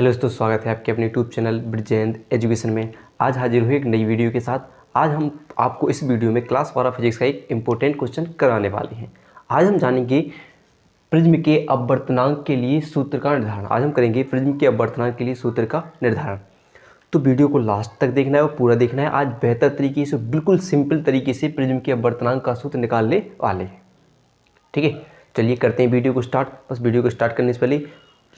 Hello दोस्तों, स्वागत है आपके अपने यूट्यूब चैनल ब्रिजेंद्र एजुकेशन में। आज हाजिर हुए एक नई वीडियो के साथ। आज हम आपको इस वीडियो में क्लास 12 फिजिक्स का एक इम्पोर्टेंट क्वेश्चन कराने वाले हैं। आज हम जानेंगे प्रिज्म के अपवर्तनांक के लिए सूत्र का निर्धारण। आज हम करेंगे प्रिज्म के अपवर्तनांक के लिए सूत्र का निर्धारण। तो वीडियो को लास्ट तक देखना है और पूरा देखना है। आज बेहतर तरीके से, बिल्कुल सिंपल तरीके से प्रिज्म के अपवर्तनांक का सूत्र निकालने वाले हैं। ठीक है, चलिए करते हैं वीडियो को स्टार्ट। बस वीडियो को स्टार्ट करने से पहले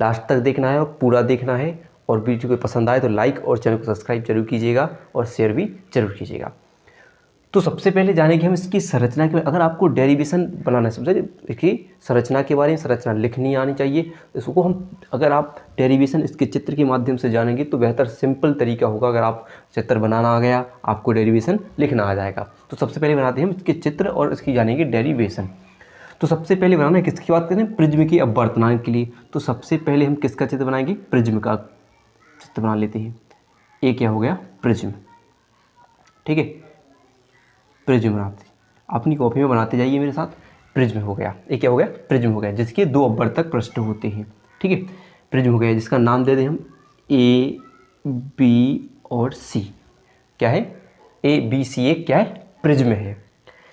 लास्ट तक देखना है और पूरा देखना है। और वीडियो को पसंद आए तो लाइक और चैनल को सब्सक्राइब जरूर कीजिएगा और शेयर भी जरूर कीजिएगा। तो सबसे पहले जानेंगे हम इसकी संरचना के। अगर आपको डेरिवेशन बनाना है, समझे, इसकी संरचना के बारे में संरचना लिखनी आनी चाहिए। इसको हम, अगर आप डेरिवेशन इसके चित्र के माध्यम से जानेंगे तो बेहतर सिंपल तरीका होगा। अगर आप चित्र बनाना आ गया, आपको डेरिवेशन लिखना आ जाएगा। तो सबसे पहले बनाते हैं हम इसके चित्र और इसकी जानेंगे डेरिवेशन। तो सबसे पहले बनाना है, किसकी बात करें, प्रिज्म के अपवर्तनांक के लिए। तो सबसे पहले हम किसका चित्र बनाएंगे, प्रिज्म का चित्र बना लेते हैं। ये क्या हो गया, प्रिज्म। ठीक है, प्रिज्म बनाते हैं, अपनी कॉपी में बनाते जाइए मेरे साथ। प्रिज्म हो गया, ये क्या हो गया, प्रिज्म हो गया, जिसके दो अपवर्तक पृष्ठ होते हैं। ठीक है, प्रिज्म हो गया, जिसका नाम दे दें हम ए, बी और सी। क्या है, ए बी सी, एक क्या है, प्रिज्म है।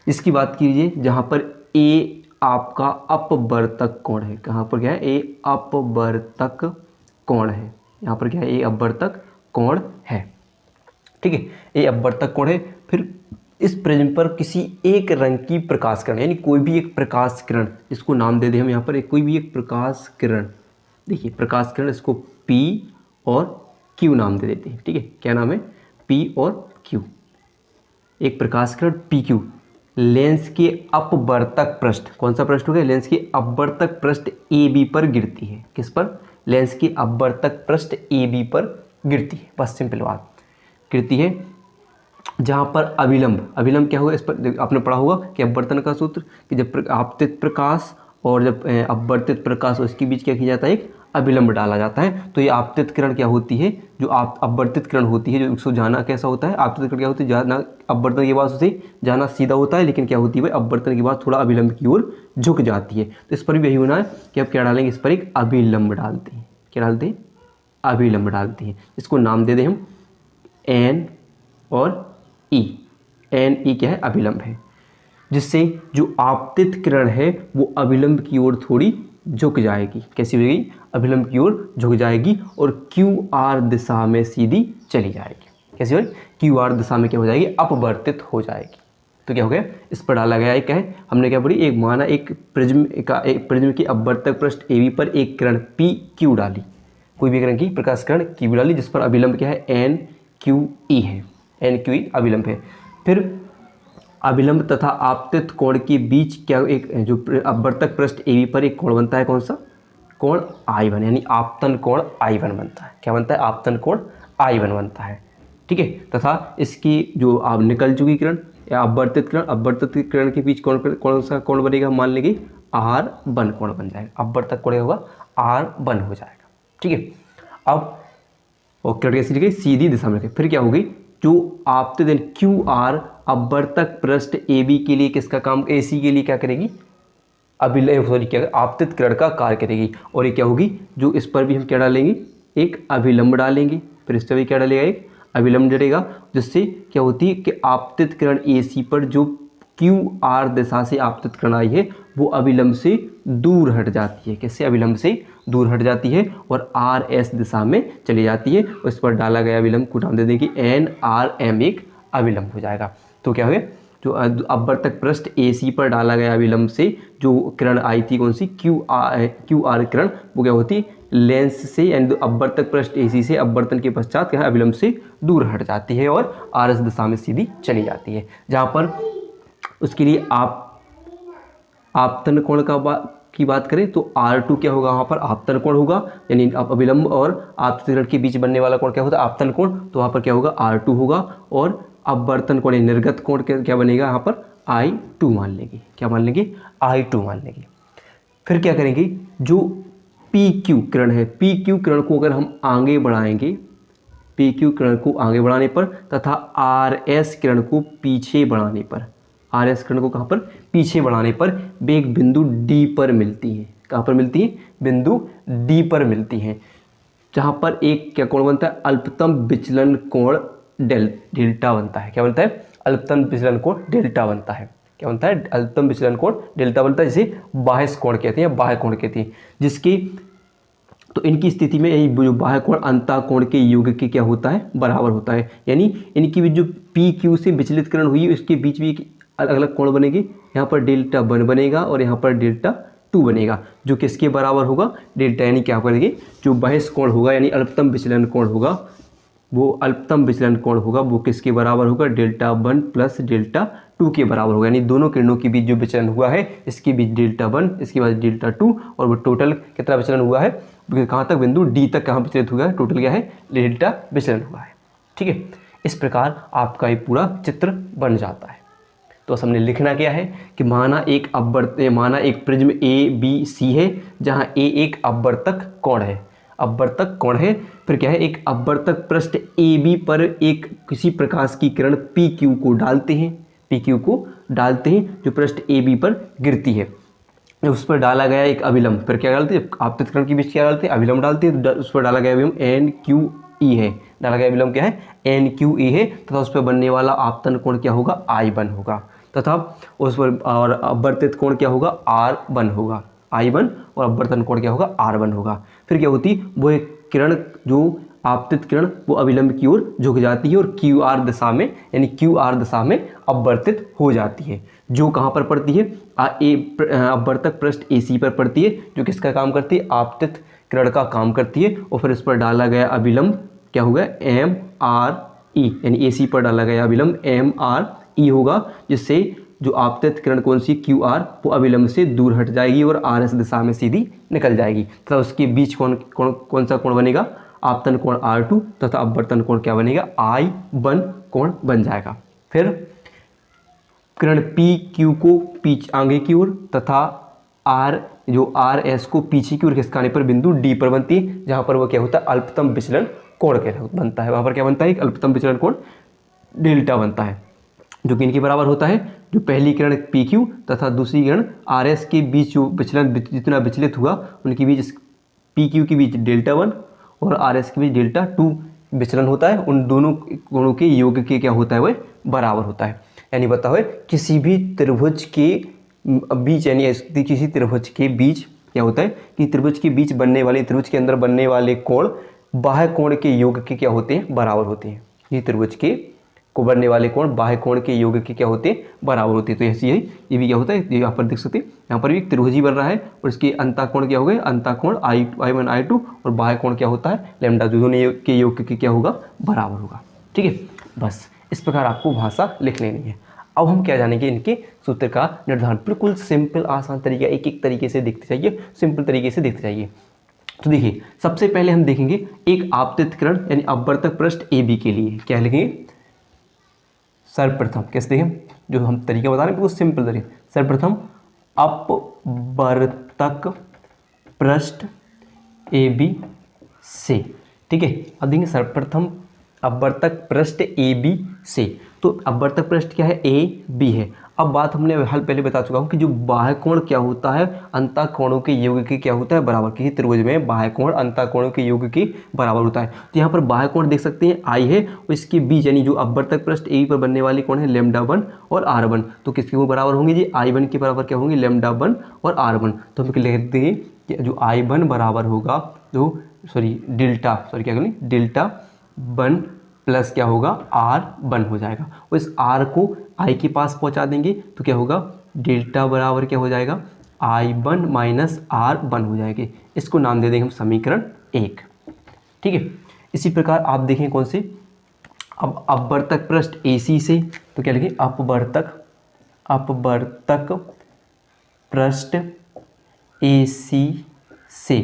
इसकी बात कीजिए जहाँ पर ए आपका अपवर्तक कोण है। कहाँ पर क्या है, ए अपवर्तक कोण है। यहाँ पर क्या है, ए अपवर्तक कोण है। ठीक है, ए अपवर्तक कोण है। फिर इस प्रिज्म पर किसी एक रंग की प्रकाश किरण, यानी कोई भी एक प्रकाश किरण, इसको नाम दे दें हम यहाँ पर कोई भी एक प्रकाश किरण। देखिए प्रकाश किरण, इसको P और Q नाम दे देते हैं। ठीक है, क्या नाम है, P और Q। एक प्रकाश किरण PQ लेंस के अपवर्तक पृष्ठ, कौन सा पृष्ठ हो गया, लेंस के अपवर्तक पृष्ठ AB पर गिरती है। किस पर, लेंस के अपवर्तक पृष्ठ AB पर गिरती है। बस सिंपल बात, गिरती है। जहाँ पर अभिलंब, अभिलंब क्या होगा, इस पर आपने पढ़ा होगा कि अपवर्तन का सूत्र, कि जब आपतित प्रकाश और जब अपवर्तित प्रकाश, उसके बीच क्या किया जाता है, एक अभिलंब डाला जाता है। तो ये आपतित किरण क्या होती है, जो आप अपवर्तित किरण होती है, जो उसको जाना कैसा होता है, आपतित किरण क्या होती है, जाना अपवर्तन के बाद उसे जाना सीधा होता है, लेकिन क्या होती है भाई, अपवर्तन के बाद थोड़ा अभिलंब की ओर झुक जाती है। तो इस पर भी यही होना है कि आप क्या डालेंगे, इस पर एक अभिलंब डालते हैं। क्या डालते हैं, अभिलंब डालते हैं। इसको नाम दे दें हम एन और ई। एन ई क्या है, अभिलंब है, जिससे जो आपतित किरण है वो अभिलंब की ओर थोड़ी झुक जाएगी। कैसी हो जाएगी, अभिलंब की ओर झुक जाएगी और क्यू आर दिशा में सीधी चली जाएगी। कैसी हो, क्यू आर दिशा में क्या हो जाएगी, अपवर्तित हो जाएगी। तो क्या हो गया, इस पर डाला गया एक, क्या है, हमने क्या पढ़ी, एक माना एक प्रिज्म का, एक प्रिज्म की अपवर्तक पृष्ठ AB पर एक किरण पी क्यू डाली, कोई भी किरण की प्रकाश किरण क्यू डाली, जिस पर अभिलंब क्या है, एन क्यू ई है। एन क्यू ई अभिलंब है। फिर अभिलंब तथा आपतित कोण के बीच क्या, एक जो अपवर्तक पृष्ठ AB पर एक कोण बनता है, कौन सा, कोण I1, यानी आपतन कोण I1 बनता है। क्या बनता है, आपतन कोण I1 बनता है। ठीक है, तथा इसकी जो आप निकल चुकी किरण या अपवर्तित किरण, अपवर्तित किरण के बीच कौन सा कोण बनेगा, मान लेंगे R1 कोण बन जाएगा। अपवर्तक कोण होगा R1 हो जाएगा। ठीक है, अब और किरण कैसी लिखी, सीधी दिशा में। फिर क्या होगी, जो आपतित क्यू आर अपवर्तक पृष्ठ AB के लिए किसका काम, AC के लिए क्या करेगी, क्या आपतित किरण का कार्य करेगी। और ये क्या होगी, जो इस पर भी हम क्या डालेंगे, एक अभिलंब डालेंगे। फिर इस पर भी क्या डालेगा, एक अभिलंब डलेगा, जिससे क्या होती है कि आपतित किरण AC पर जो QR दिशा से आपतित किरण आई है वो अभिलंब से दूर हट जाती है। कैसे, अभिलंब से दूर हट जाती है और RS दिशा में चली जाती है। उस पर डाला गया अभिलंब को नाम दे दें कि NRM, एक अभिलंब हो जाएगा। तो क्या हो गया, जो अपवर्तक पृष्ठ AC पर डाला गया अभिलंब से जो किरण आई थी, कौन सी, QR किरण, वो क्या होती, लेंस से यानी अपवर्तक पृष्ठ AC से अपवर्तन के पश्चात क्या है, अभिलंब से दूर हट जाती है और RS दिशा में सीधी चली जाती है। जहाँ पर उसके लिए आपतन कोण की बात करें तो R2 क्या होगा, वहाँ पर आपतन कोण होगा, यानी अभिलंब और आपतित किरण के बीच बनने वाला कोण क्या होता है, आपतन कोण। तो वहाँ पर क्या होगा, R2 होगा। और अपवर्तन कोण निर्गत कोण क्या बनेगा, यहाँ पर I2 मान लेंगे। क्या मान लेंगे, I2 मान लेंगे। फिर क्या करेंगे, जो PQ किरण है, PQ किरण को अगर हम आगे बढ़ाएंगे, PQ किरण को आगे बढ़ाने पर तथा RS किरण को पीछे बढ़ाने पर, RS किरण को कहाँ पर, पीछे बढ़ाने पर वे एक बिंदु D पर मिलती है। कहाँ पर मिलती है, बिंदु D पर मिलती हैं। जहाँ पर एक क्या कोण बनता है, अल्पतम विचलन कोण डेल्टा बनता है। क्या बनता है, अल्पतम विचलन कोण डेल्टा बनता है। क्या बनता है, अल्पतम विचलन कोण डेल्टा बनता है, जिसे बाह्य कोण कहते हैं, बाह्य कोण कहते हैं। जिसकी तो इनकी स्थिति में यही जो बाह्य कोण अंतःकोण के योग के क्या होता है, बराबर होता है। यानी इनकी भी जो पी क्यू से विचलित किरण हुई है उसके बीच भी अलग अलग कोण बनेगी। यहाँ पर डेल्टा 1 बनेगा और यहाँ पर डेल्टा 2 बनेगा, जो किसके बराबर होगा, डेल्टा। यानी क्या करेंगे, जो बाह्य कोण होगा यानी अल्पतम विचलन कोण होगा, वो अल्पतम विचलन कोण होगा वो किसके बराबर होगा, डेल्टा 1 प्लस डेल्टा 2 के बराबर होगा। यानी दोनों किरणों के बीच जो विचलन हुआ है, इसके बीच डेल्टा 1, इसके बाद डेल्टा 2, और वो टोटल कितना विचलन हुआ है, कहाँ तक, बिंदु डी तक कहाँ विचलित हुआ है, टोटल क्या है, डेल्टा विचलन हुआ है। ठीक है, इस प्रकार आपका ये पूरा चित्र बन जाता है। तो हमने लिखना क्या है कि माना एक प्रिज्म ए बी सी है, जहाँ ए एक अपवर्तक कोण है, अपवर्तक कोण है। फिर क्या है, एक अपवर्तक पृष्ठ ए बी पर एक किसी प्रकाश की किरण पी क्यू को डालते हैं, जो पृष्ठ ए बी पर गिरती है। उस पर डाला गया एक अभिलंब, फिर क्या डालते हैं, आपतित किरण के बीच क्या डालते हैं, अभिलंब डालते हैं। तो उस पर डाला गया अभिलंब एन क्यू ई है, डाला गया अभिलंब क्या है, एन क्यू ई है, तथा उस पर बनने वाला आपतन कोण क्या होगा, I1 होगा, तथा उस पर और अपवर्तित कोण क्या होगा, R1 होगा, I1, और अपवर्तन कोण क्या होगा, R1 होगा। फिर क्या होती, वो एक किरण, जो आपतित किरण, वो अभिलंब की ओर झुक जाती है और QR दिशा में, यानी QR दिशा में अपवर्तित हो जाती है, जो कहाँ पर पड़ती है, अपवर्तक पृष्ठ AC पर पड़ती है, जो किसका काम करती है, आपतित किरण का काम करती है। और फिर इस पर डाला गया अभिलंब क्या होगा, MRE, यानी AC पर डाला गया अभिलंब MRE होगा, जिससे जो आपतित किरण कौन सी, QR, वो अभिलंब से दूर हट जाएगी और RS दिशा में सीधी निकल जाएगी, तथा उसके बीच कौन सा कोण बनेगा, आपतन कोण R2, तथा अपवर्तन कोण क्या बनेगा, I1 कोण बन जाएगा। फिर किरण PQ को आगे की ओर तथा RS को पीछे की ओर खिसकाने पर बिंदु D पर बनती है, जहाँ पर वो क्या होता है, अल्पतम विचलन कोण बनता है। वहाँ पर क्या बनता है, एक अल्पतम विचलन कोण डेल्टा बनता है, जो कि इनके बराबर होता है, जो पहली किरण PQ तथा दूसरी किरण RS के बीच जो विचलन जितना विचलित हुआ, उनके बीच PQ के बीच डेल्टा 1 और RS के बीच डेल्टा 2 विचलन होता है। उन दोनों कोणों के योग के क्या होता है, वह बराबर होता है। यानी बताओ, किसी भी त्रिभुज के बीच, यानी किसी त्रिभुज के बीच क्या होता है कि त्रिभुज के बीच बनने वाले, त्रिभुज के अंदर बनने वाले कोण बाह्य कोण के योग के क्या होते हैं, बराबर होते हैं। ये त्रिभुज के को बनने वाले कोण बाह्य कोण के योग के क्या होते हैं, बराबर होते हैं। तो ऐसी है, ये भी क्या होता है, यहाँ पर देख सकते हैं, यहाँ पर भी एक त्रिभुज ही बन रहा है और इसके अंतःकोण क्या हो गए, अंतःकोण I1 I2, और बाह्य कोण क्या होता है, लैम्डा, जो दोनों के योग के क्या होगा, बराबर होगा। ठीक है, बस इस प्रकार आपको भाषा लिख लेनी है। अब हम क्या जानेंगे, इनके सूत्र का निर्धारण। बिल्कुल सिंपल आसान तरीका, एक एक तरीके से देखते जाइए, सिंपल तरीके से देखते जाइए। तो देखिए, सबसे पहले हम देखेंगे एक आपतित किरण यानी अपवर्तक पृष्ठ AB के लिए क्या लिखेंगे, सर्वप्रथम कैसे देखें, जो हम तरीका बता रहे हैं वो सिंपल तरीका। सर्वप्रथम अपवर्तक पृष्ठ AB से, ठीक है। अब देखेंगे सर्वप्रथम अपवर्तक पृष्ठ AB से, तो अपवर्तक पृष्ठ क्या है, AB है। अब बात हमने हाल पहले बता चुका हूँ कि जो बाह्य कोण क्या होता है, अंतःकोणों के योग के क्या होता है, बराबर। किसी त्रिभुज में बाह्य कोण अंतःकोणों के योग के बराबर होता है। तो यहाँ पर बाह्य कोण देख सकते हैं I है, और इसके बीच यानी जो अपवर्तक पृष्ठ AB पर बनने वाले कोण है लैम्डा 1 और R1, तो किसके बराबर होंगे जी, I1 के बराबर क्या होंगे, लैम्डा 1 और R1। तो हम लिख देंगे कि जो I1 बराबर होगा, जो क्या करें, डेल्टा 1 प्लस क्या होगा, R1 हो जाएगा, और इस R को I के पास पहुंचा देंगे तो क्या होगा, डेल्टा बराबर क्या हो जाएगा, I1 माइनस R1 हो जाएगी। इसको नाम दे देंगे हम समीकरण 1। ठीक है, इसी प्रकार आप देखें कौन से, अब अपवर्तक पृष्ठ AC से, तो क्या लिखें, अपवर्तक पृष्ठ AC से,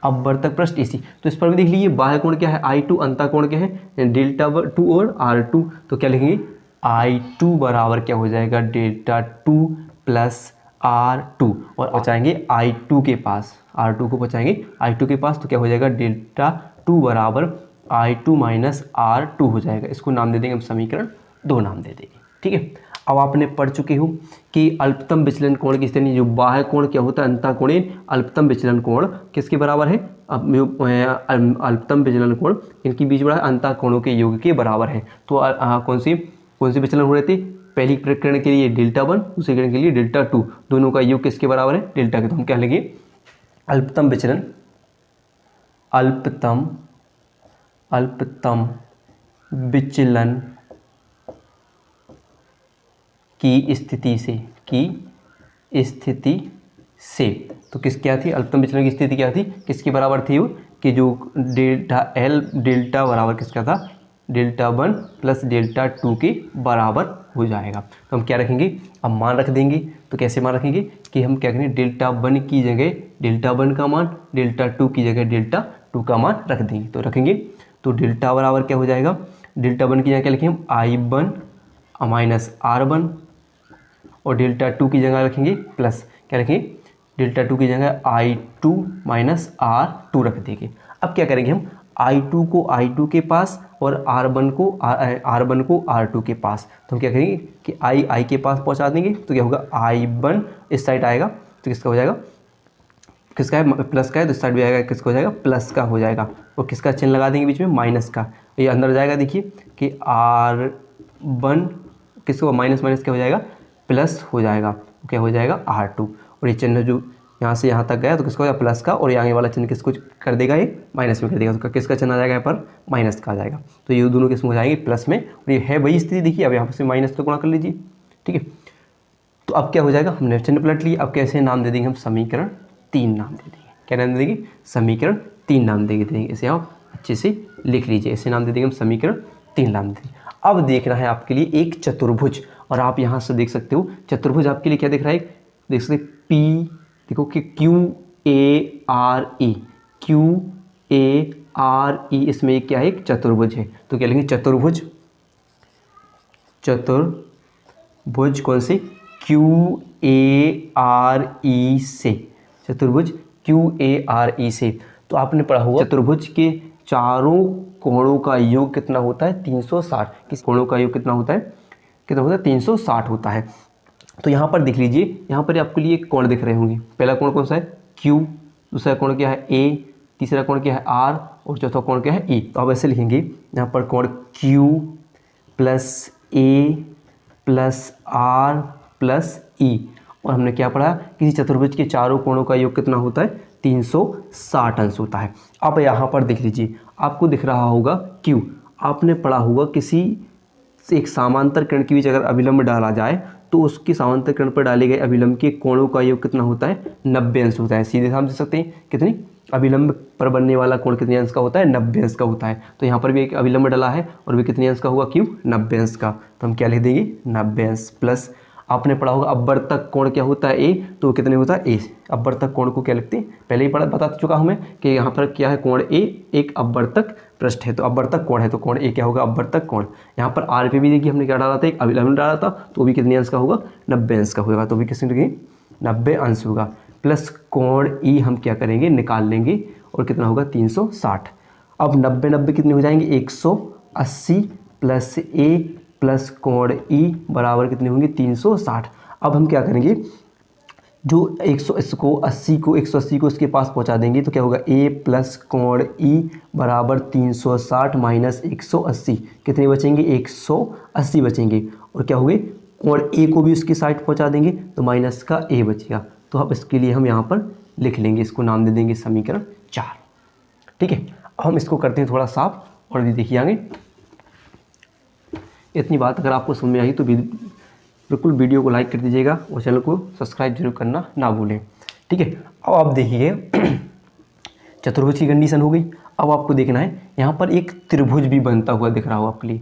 अपवर्तक पृष्ठ AC, तो इस पर भी देख लीजिए बाह्य कोण क्या है, I2, अंतःकोण क्या है, डेल्टा 2 और R2, तो क्या लिखेंगे, I2 बराबर क्या हो जाएगा, डेल्टा 2 प्लस R2, और पहुँचाएंगे I2 के पास, R2 को पहुँचाएंगे I2 के पास, तो क्या हो जाएगा, डेल्टा 2 बराबर I2 माइनस R2 हो जाएगा। इसको नाम दे देंगे हम समीकरण 2 नाम दे देंगे। ठीक है, अब आपने पढ़ चुके हो कि अल्पतम विचलन कोण की स्थिति, जो बाह्य कोण क्या होता है, अंतःकोणीय अल्पतम विचलन कोण किसके बराबर है, अल्पतम विचलन कोण इनके बीच बड़ा अंतःकोणों के योग के बराबर है। तो कौन सी विचलन हो रहे थे, पहली प्रकरण के लिए डेल्टा 1, दूसरे किरण के लिए डेल्टा 2, दोनों का योग किसके बराबर है, डेल्टा के। तो हम क्या लेंगे, अल्पतम विचलन विचलन की स्थिति से तो क्या थी, अल्पतम विचलन की स्थिति क्या थी, किसके बराबर थी वो, कि जो डेल्टा बराबर किसका था, डेल्टा 1 प्लस डेल्टा 2 के बराबर हो जाएगा। तो हम क्या रखेंगे, अब मान रख देंगे। तो कैसे मान रखेंगे कि हम क्या करेंगे, डेल्टा 1 की जगह डेल्टा 1 का मान, डेल्टा 2 की जगह डेल्टा 2 का मान रख देंगे। तो रखेंगे तो डेल्टा बराबर क्या हो जाएगा, डेल्टा 1 की जगह क्या लिखेंगे, I1 माइनस R1, और डेल्टा 2 की जगह रखेंगे प्लस, क्या रखेंगे, डेल्टा 2 की जगह I2 माइनस R2 रख देंगे। अब क्या करेंगे हम, I2 को I2 के पास और R1 को R2 के पास। तो हम क्या करेंगे कि I के पास पहुंचा देंगे। तो क्या होगा, I1 इस साइड आएगा तो किसका हो जाएगा, किसका है, प्लस का है, तो इस साइड भी आएगा, किसका हो जाएगा, प्लस का हो जाएगा। और किसका चिन्ह लगा देंगे बीच में, माइनस का। ये अंदर जाएगा, देखिए कि R1 किसको माइनस माइनस क्या हो जाएगा, प्लस हो जाएगा, क्या हो जाएगा R2। और ये चिन्ह जो यहाँ से यहाँ तक गया तो किसका हो जाएगा, प्लस का, और ये आगे वाला चिन्ह किसको कर देगा, ये माइनस में कर देगा। तो किसका चिन्ह आ जाएगा यहाँ पर, माइनस का आ जाएगा। तो ये दोनों किस में हो जाएंगे, प्लस में। और ये है वही स्थिति, देखिए अब यहाँ से माइनस का गुणा कर लीजिए, ठीक है। तो अब क्या हो जाएगा, हमने चिन्ह पलट लिया। अब कैसे नाम दे देंगे हम, समीकरण 3 नाम दे देंगे। क्या नाम दे देंगे, समीकरण 3 नाम दे देंगे। इसे आप अच्छे से लिख लीजिए, ऐसे नाम दे देंगे हम, समीकरण 3 नाम दे देंगे। अब देखना है आपके लिए एक चतुर्भुज, और आप यहाँ से देख सकते हो चतुर्भुज आपके लिए क्या दिख रहा है, देख सकते P, देखो कि QARE इसमें क्या है, एक चतुर्भुज है। तो क्या लेंगे, चतुर्भुज कौन से, QARE से, चतुर्भुज QARE से। तो आपने पढ़ा हुआ चतुर्भुज के चारों कोणों का योग कितना होता है, 360। किस कोणों का योग कितना होता है, 360 होता है। तो यहाँ पर देख लीजिए, यहाँ पर आपके लिए कोण दिख रहे होंगे। पहला कोण कौन सा है, Q, दूसरा कोण क्या है A, तीसरा कोण क्या है R, और चौथा कोण क्या है E। तो आप ऐसे लिखेंगे, यहाँ पर कोण Q plus A plus R plus E। और हमने क्या पढ़ा, किसी चतुर्भुज के चारों कोणों का योग कितना होता है, 360 अंश होता है। अब यहाँ पर देख लीजिए, आपको दिख रहा होगा Q, आपने पढ़ा होगा किसी एक समांतर किरण के बीच अगर अभिलंब डाला जाए तो उसके समांतर किरण पर डाले गए अभिलंब के कोणों का योग कितना होता है, 90 अंश होता है। सीधे साफ दे सकते हैं, कितनी, अभिलंब पर बनने वाला कोण कितने अंश का होता है, 90 अंश का होता है। तो यहाँ पर भी एक अभिलंब डाला है और भी कितने अंश का होगा, Q 90 अंश का। तो हम क्या लिख देंगे, 90 अंश प्लस, आपने पढ़ा होगा अपवर्तक कोण क्या होता है, A, तो कितने होता है, A। अपवर्तक कोण को क्या लिखते हैं, पहले ही बता चुका हूँ मैं कि यहाँ पर क्या है, कोण A एक अपवर्तक पृष्ठ है, तो अपवर्तक कोण है, तो कोण A क्या होगा, अपवर्तक कोण। यहाँ पर R पे भी देखिए हमने क्या डाला था, एक अभिलंब डाला था, तो भी कितने अंश का होगा, 90 अंश का होगा। तो भी किसने लिखेंगे, 90 अंश होगा। प्लस कोण E हम क्या करेंगे, निकाल लेंगे, और कितना होगा, 360। अब 90 कितने हो जाएंगे, 180 प्लस A प्लस कोण E बराबर कितने होंगे, 360। अब हम क्या करेंगे, जो 180 को इसके पास पहुंचा देंगे, तो क्या होगा, A प्लस कोण E बराबर 360 माइनस 180, कितने बचेंगे, 180 बचेंगे। और क्या हुए, कोण A को भी उसकी साइड पहुंचा देंगे तो माइनस का A बचेगा। तो अब इसके लिए हम यहाँ पर लिख लेंगे, इसको नाम दे देंगे समीकरण 4, ठीक है। अब हम इसको करते हैं थोड़ा साफ, और भी देखिए आगे। इतनी बात अगर आपको समझ में आई तो बिल्कुल वीडियो को लाइक कर दीजिएगा और चैनल को सब्सक्राइब जरूर करना ना भूलें, ठीक है। अब आप देखिए चतुर्भुज की कंडीशन हो गई। अब आपको देखना है, यहाँ पर एक त्रिभुज भी बनता हुआ दिख रहा हो आपके लिए।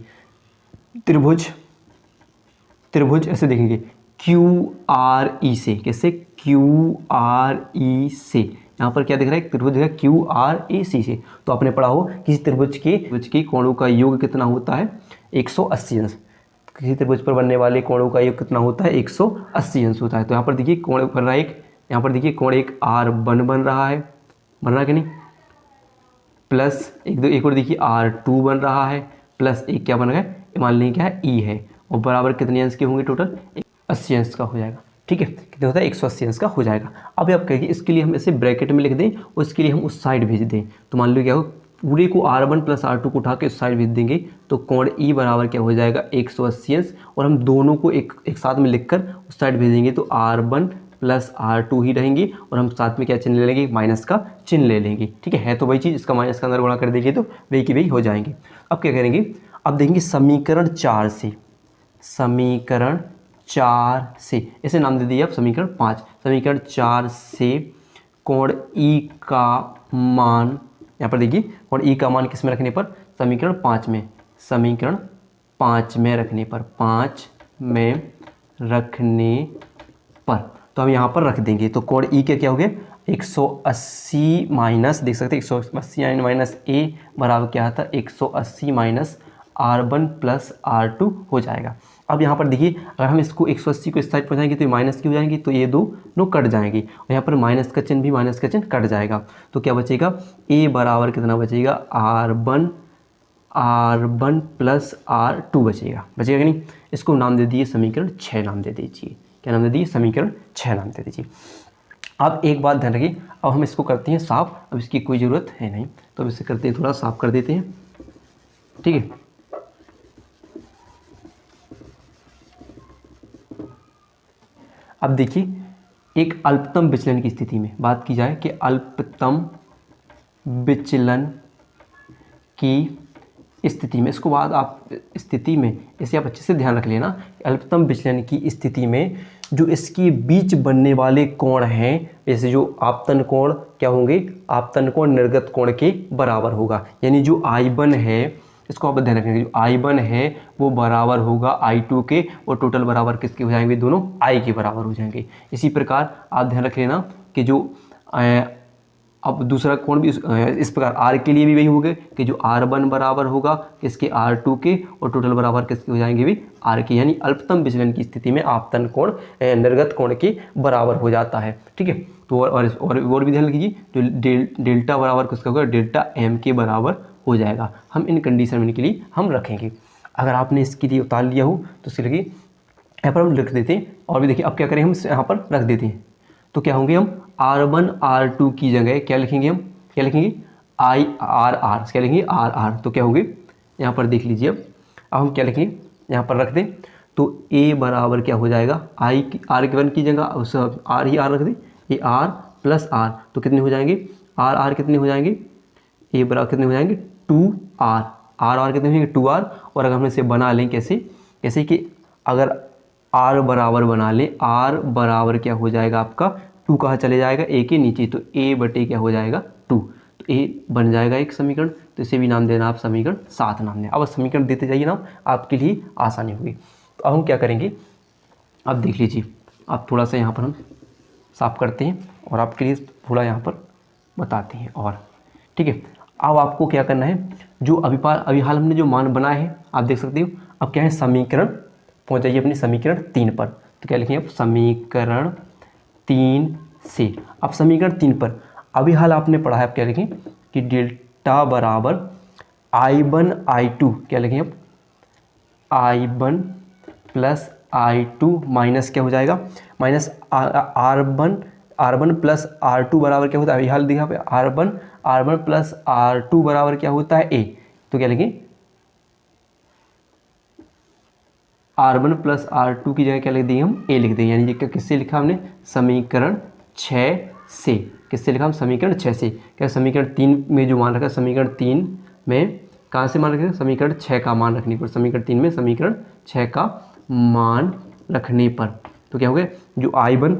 त्रिभुज ऐसे देखेंगे, QRE से, कैसे, QRE से। यहाँ पर क्या दिख रहा है, त्रिभुज है QREC से। तो आपने पढ़ा हो किसी त्रिभुज के कोणों का योग कितना होता है, 180 अंश। किसी त्रिभुज पर बनने वाले कोणों का योग कितना होता है, 180 अंश होता है। तो यहाँ पर देखिए कोण बन रहा है एक, यहाँ पर देखिए कोण एक R1 बन रहा है, बन रहा है कि नहीं, प्लस एक और देखिए R2 बन रहा है, प्लस एक क्या बन रहा है, मान लेंगे क्या है, E है, और बराबर कितने अंश के होंगे टोटल, 80 अंश का हो जाएगा। ठीक है, कितने होता है, 180 अंश का हो जाएगा। अब आप कहेंगे इसके लिए हम इसे ब्रैकेट में लिख दें और इसके लिए हम उस साइड भेज दें, तो मान लो क्या हो, पूरे को R1 + R2 को उठा के उस साइड भेज देंगे तो कोण E बराबर क्या हो जाएगा, 180 अंश, और हम दोनों को एक साथ में लिखकर उस साइड भेजेंगे तो R1 + R2 ही रहेंगे, और हम साथ में क्या चिन्ह ले लेंगे, माइनस का चिन्ह ले लेंगे। ठीक है तो वही चीज़, इसका माइनस का अंदर गुणा कर देंगे तो वही की वही हो जाएंगे। अब क्या करेंगे, अब देखेंगे समीकरण 4 से, समीकरण 4 से इसे नाम दे दिए आप समीकरण 5। समीकरण 4 से कोण E का मान, यहाँ पर देखिए कोण E का मान किस में रखने पर, समीकरण 5 में, समीकरण 5 में रखने पर, 5 में रखने पर, तो हम यहाँ पर रख देंगे। तो कोण E के क्या हो गया, 180 माइनस, देख सकते हैं 180 माइनस A बराबर क्या आता है, 180 माइनस R1 + R2 हो जाएगा। अब यहाँ पर देखिए अगर हम इसको 180 को इस साइड पहुँचाएंगे तो ये माइनस की हो जाएंगी, तो ये दोनों कट जाएंगी, और यहाँ पर माइनस का चिन्ह भी, माइनस का चिन्ह कट जाएगा। तो क्या बचेगा, A बराबर कितना बचेगा, R1 + R2 बचेगा, बचेगा कि नहीं। इसको नाम दे दिए समीकरण 6 नाम दे दीजिए। क्या नाम दे दिए, समीकरण 6 नाम दे दीजिए। अब एक बात ध्यान रखिए, अब हम इसको करते हैं साफ, अब इसकी कोई ज़रूरत है नहीं, तो अब इसे करते हैं थोड़ा साफ कर देते हैं। ठीक है, अब देखिए एक अल्पतम विचलन की स्थिति में बात की जाए कि अल्पतम विचलन की स्थिति में, इसको बाद आप स्थिति में इसे आप अच्छे से ध्यान रख लेना, अल्पतम विचलन की स्थिति में जो इसके बीच बनने वाले कोण हैं, जैसे जो आपतन कोण क्या होंगे, आपतन कोण निर्गत कोण के बराबर होगा, यानी जो I1 है, इसको आप ध्यान रखेंगे, जो I1 है वो बराबर होगा I2 के, और टोटल बराबर किसके हो जाएंगे, दोनों I के बराबर हो जाएंगे। इसी प्रकार आप ध्यान रख लेना कि जो अब दूसरा कोण भी इस प्रकार R के लिए भी वही होगा कि जो R1 बराबर होगा किसके, R2 के, और टोटल बराबर किसके हो जाएंगे भी, R के, यानी अल्पतम विचलन की स्थिति में आपतन कोण निर्गत कोण के बराबर हो जाता है। ठीक है, तो और भी ध्यान रखिए, जो डेल्टा बराबर किसका होगा, डेल्टा M के बराबर हो जाएगा। हम इन कंडीशन के लिए हम रखेंगे। अगर आपने इसके लिए उतार लिया हो तो इसके लिए यहाँ पर हम लिख देते हैं, और भी देखिए अब क्या करें, हम यहाँ पर रख देते हैं, तो क्या होंगे, हम R1 R2 की जगह क्या लिखेंगे, हम क्या लिखेंगे, IRR, क्या लिखेंगे, RR, तो क्या होंगे, यहाँ पर देख लीजिए। अब हम क्या लिखेंगे, यहाँ पर रख दें, तो A बराबर क्या हो जाएगा, R1 की जगह उस R ही R रख दें, ये R + R, तो कितने हो जाएंगे, RR कितने हो जाएंगे, A बराबर कितने हो जाएंगे, 2R, RR कितने हो जाएंगे, 2R। और अगर हम इसे बना लें कैसे, जैसे कि अगर R बराबर बना लें, R बराबर क्या हो जाएगा आपका, 2 कहाँ चले जाएगा, A के नीचे, तो A बटे क्या हो जाएगा, 2, तो A बन जाएगा एक समीकरण, तो इसे भी नाम देना आप समीकरण 7 नाम दें। अब समीकरण देते जाइए ना, आपके लिए आसानी होगी। तो अब हम क्या करेंगे, अब देख लीजिए, आप थोड़ा सा यहाँ पर हम साफ करते हैं और आपके लिए थोड़ा यहाँ पर बताते हैं। और ठीक है, अब आपको क्या करना है, जो अभी हाल हमने जो मान बनाए हैं आप देख सकते हो। अब क्या है, समीकरण पहुँच जाइए अपनी समीकरण 3 पर, तो क्या लिखेंगे, अब समीकरण 3 से, अब समीकरण 3 पर अभी हाल आपने पढ़ा है, आप क्या लिखें कि डेल्टा बराबर I1 I2, क्या लिखें अब, I1 + I2 माइनस क्या हो जाएगा, माइनस R1 + R2 बराबर क्या होता है, अभी हाल देखा पे R1 + R2 बराबर क्या होता है, A, तो क्या लिखें, R1 + R2 की जगह क्या लिख दिए, हम A लिख दें, यानी कि किससे लिखा हमने, समीकरण 6 से, किससे लिखा हम, समीकरण 6 से। क्या समीकरण 3 में जो मान रखा, समीकरण 3 में कहाँ से मान रखें, समीकरण 6 का मान रखने पर, समीकरण 3 में समीकरण 6 का मान रखने पर, तो क्या हो गया, जो R1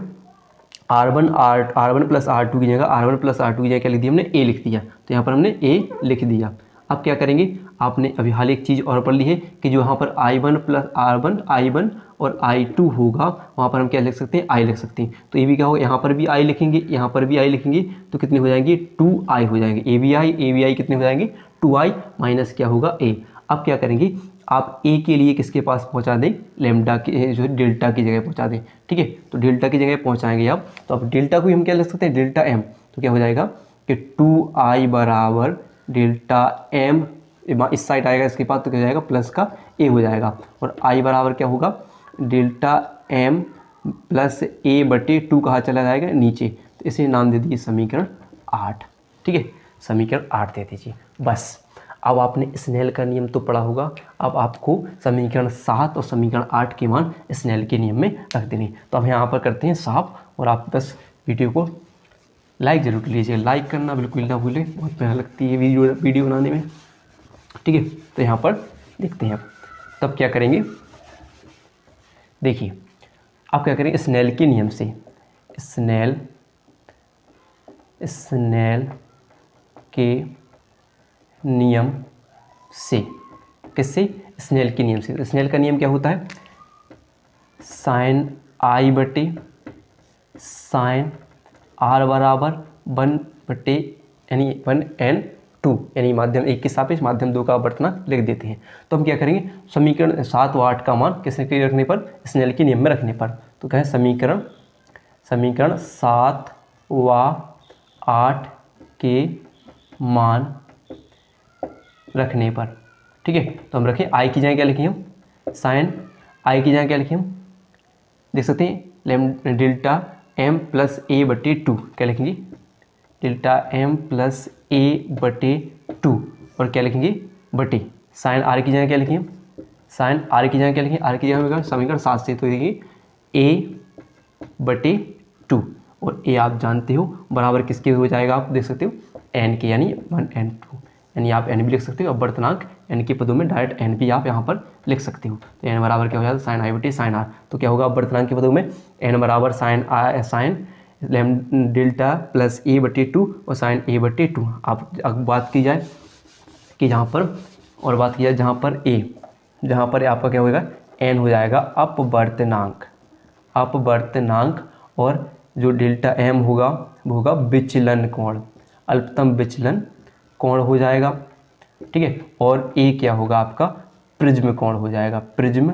+ R2 की जगह क्या लिख दिया हमने, A लिख दिया, तो यहाँ पर हमने A लिख दिया। अब क्या करेंगे, आपने अभी हाल एक चीज़ और पढ़ ली है कि जो यहाँ पर I1 और I2 होगा, वहाँ पर हम क्या लिख सकते हैं, I लिख सकते हैं। तो ये भी क्या होगा, यहाँ पर भी I लिखेंगे, यहाँ पर भी I लिखेंगे, तो कितने हो जाएंगे, 2I हो जाएंगे, ABI कितने हो जाएंगे, 2I माइनस क्या होगा, A। अब क्या करेंगे, आप A के लिए किसके पास पहुँचा दें, लैम्डा के, जो डेल्टा की जगह पहुँचा दें। ठीक है, तो डेल्टा की जगह पहुँचाएंगे आप, तो अब डेल्टा को हम क्या लिख सकते हैं, डेल्टा M, तो क्या हो जाएगा कि 2I बराबर डेल्टा M इस साइड आएगा इसके पास, तो क्या हो जाएगा प्लस का ए हो जाएगा। और आई बराबर क्या होगा, डेल्टा एम प्लस ए बटे 2 कहाँ चला जाएगा, नीचे, तो इसे नाम दे दीजिए समीकरण 8। ठीक है, समीकरण 8 दे दीजिए। बस अब आपने स्नेल का नियम तो पढ़ा होगा, अब आपको समीकरण 7 और समीकरण 8 के मान स्नेल के नियम में रख देने। तो अब यहाँ पर करते हैं साफ, और आप बस वीडियो को लाइक ज़रूर लीजिए, लाइक करना बिल्कुल ना भूलें, बहुत मेहनत लगती है वीडियो बनाने में। ठीक है, तो यहाँ पर देखते हैं अब तब क्या करेंगे। देखिए आप क्या करेंगे, स्नेल के नियम से, स्नेल के नियम से, किससे, स्नेल के नियम से। स्नेल का नियम क्या होता है, साइन आई बटे साइन आर बराबर 1 बटे यानी 1n2, यानी माध्यम 1 के सापेक्ष माध्यम 2 का अपवर्तनांक लिख देते हैं। तो हम क्या करेंगे, समीकरण 7 व 8 का मान किसने के रखने पर, स्नेल के नियम में रखने पर। तो क्या है, समीकरण 7 व 8 के मान रखने पर। ठीक है, तो हम रखें आई की जगह क्या लिखें हम, साइन आई की जगह क्या लिखें हम, देख सकते हैं डेल्टा एम प्लस ए बटे 2, क्या लिखेंगे, डेल्टा एम प्लस ए बटे 2, और क्या लिखेंगे बटे साइन आर की जगह क्या लिखें, साइन आर की जगह क्या लिखें, आर की जगह में समीकरण 7 से, तो देखिए ए बटे 2, और ए आप जानते हो बराबर किसके हो जाएगा, आप देख सकते हो एन के, यानी 1n2, यानी आप एन भी लिख सकते हो, अपवर्तनांक एन के पदों में डायरेक्ट एन भी आप यहाँ पर लिख सकते हो। तो एन बराबर क्या हो जाता है, साइन आई बटे साइन आर। तो क्या होगा अपवर्तनांक के पदों में, एन बराबर साइन डेल्टा प्लस ए बटे 2 और साइन ए बटे 2। आप बात की जाए कि जहाँ पर, और बात की जाए जहाँ पर ए, जहाँ पर आपका क्या होगा, एन हो जाएगा अपवर्तनांक, और जो डेल्टा एम होगा वो होगा विचलन कोण, अल्पतम विचलन कोण हो जाएगा। ठीक है, और ए क्या होगा आपका, प्रिज्म कोण हो जाएगा, प्रिज्म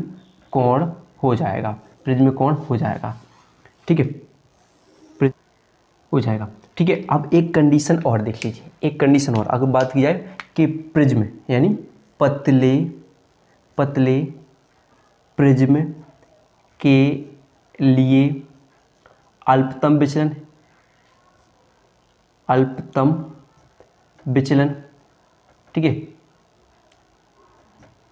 कोण हो जाएगा। ठीक है, हो जाएगा। ठीक है, अब एक कंडीशन और देख लीजिए, एक कंडीशन और, अगर बात की जाए कि प्रिज्म यानी पतले प्रिज्म के लिए अल्पतम विचलन, ठीक है,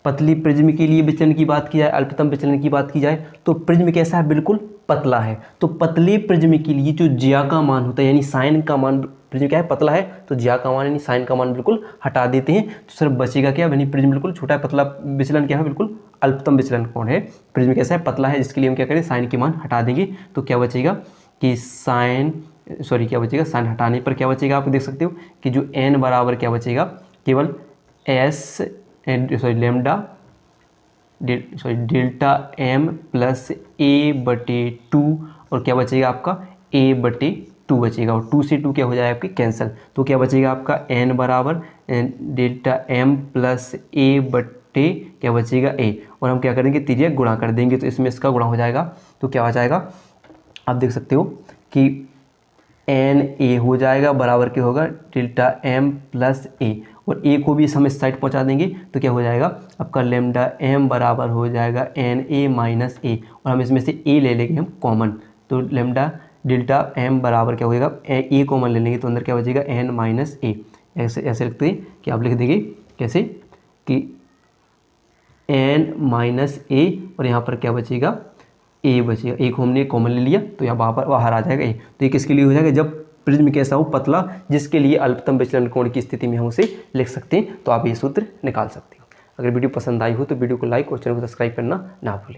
पतली प्रिज्म के लिए विचलन की बात की जाए, अल्पतम विचलन की बात की जाए, तो प्रिज्म कैसा है, बिल्कुल पतला है। तो पतले प्रिज्म के लिए जो ज्या का मान होता है, यानी साइन का मान, प्रिज्म क्या है, पतला है, तो ज्या का मान यानी साइन का मान बिल्कुल हटा देते हैं, तो सिर्फ बचेगा क्या, यानी प्रिज्म बिल्कुल छोटा है, पतला विचलन क्या है, बिल्कुल अल्पतम विचलन कौन है, प्रिज्म कैसा है, पतला है, जिसके लिए हम क्या करें, साइन के मान हटा देंगे। तो क्या बचेगा कि साइन हटाने पर क्या बचेगा, आप देख सकते हो कि जो n बराबर क्या बचेगा, केवल डेल्टा एम प्लस ए बटे 2, और क्या बचेगा आपका a बटे 2 बचेगा, और 2 से 2 क्या हो जाएगा आपकी कैंसिल। तो क्या बचेगा आपका n बराबर डेल्टा एम प्लस ए बटे क्या बचेगा a, और हम क्या करेंगे, तिर्यक गुणा कर देंगे, तो इसमें इसका गुणा हो जाएगा। तो क्या हो जाएगा, आप देख सकते हो कि एन ए हो जाएगा बराबर क्या होगा, डेल्टा एम प्लस ए, और ए को भी हम इस साइड पहुंचा देंगे, तो क्या हो जाएगा आपका लेमडा एम बराबर हो जाएगा एन ए माइनस ए, और हम इसमें से ए ले लेंगे हम कॉमन, तो लेमडा डेल्टा एम बराबर क्या होगा, ए कॉमन ले लेंगे, तो अंदर क्या बचेगा एन माइनस ए। ऐसे लिखते हैं कि आप लिख देंगे कैसे कि एन माइनस ए, और यहाँ पर क्या बचेगा, ए बचेगा, एक हमने कॉमन ले लिया, तो यहाँ बाहर आ जाएगा ए। तो ये किसके लिए हो जाएगा, जब प्रिज्म कैसा हो, पतला, जिसके लिए अल्पतम विचलन कोण की स्थिति में हम उसे लिख सकते हैं। तो आप ये सूत्र निकाल सकते हो। अगर वीडियो पसंद आई हो तो वीडियो को लाइक और चैनल को सब्सक्राइब करना ना भूलें।